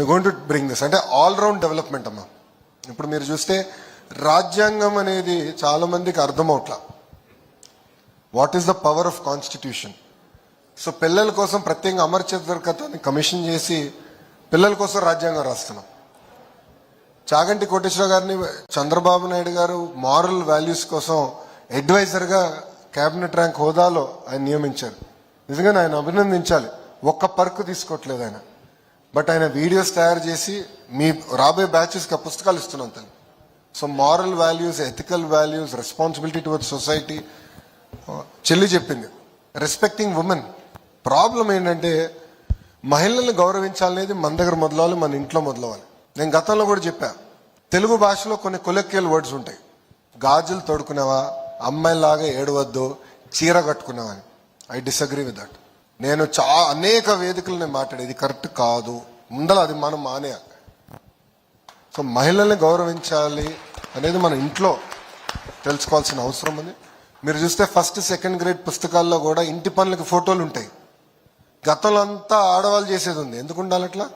Going to bring this అంటే all round development అమ్మా. ఇప్పుడు మీరు చూస్తే రాజ్యాంగం అనేది చాలా మందికి అర్థమవుట్లా. What is the power of constitution? So పిల్లల కోసం ప్రత్యేకంగా అమర్చదర్కతని కమిషన్ చేసి పిల్లల కోసం రాజ్యాంగం రాస్తున్నాం. చాగంటి కోటేశ్వర గారిని చంద్రబాబు నాయుడు గారు మారల్ వాల్యూస్ కోసం అడ్వైజర్గా క్యాబినెట్ ర్యాంక్ హోదాలో ఆయన నియమించారు. నిజంగానే ఆయన అభినందించాలి. ఒక్క పర్కు తీసుకోవట్లేదు ఆయన. బట్ ఆయన వీడియోస్ తయారు చేసి మీ రాబోయే బ్యాచెస్కి ఆ పుస్తకాలు ఇస్తున్నాం తను. So moral values, ethical values, responsibility towards society. చెల్లి చెప్పింది రెస్పెక్టింగ్ ఉమెన్. ప్రాబ్లం ఏంటంటే మహిళల్ని గౌరవించాలనేది మన దగ్గర మొదలవాలి, మన ఇంట్లో మొదలవాలి. నేను గతంలో కూడా చెప్పా, తెలుగు భాషలో కొన్ని కొలెక్యువల్ వర్డ్స్ ఉంటాయి. గాజులు తోడుకునేవా, అమ్మాయిలాగా ఏడవద్దు, చీర కట్టుకునేవా అని. I disagree with that. నేను అనేక వేదికలు నేను మాట్లాడేది కరెక్ట్ కాదు, ముందల అది మనం మానేయాలి. సో మహిళల్ని గౌరవించాలి అనేది మన ఇంట్లో తెలుసుకోవాల్సిన అవసరం ఉంది. మీరు చూస్తే ఫస్ట్ సెకండ్ గ్రేడ్ పుస్తకాల్లో కూడా ఇంటి పనులకి ఫోటోలు ఉంటాయి. గతంలో అంతా ఆడవాళ్ళు చేసేది ఉంది. ఎందుకు ఉండాలి అట్లా?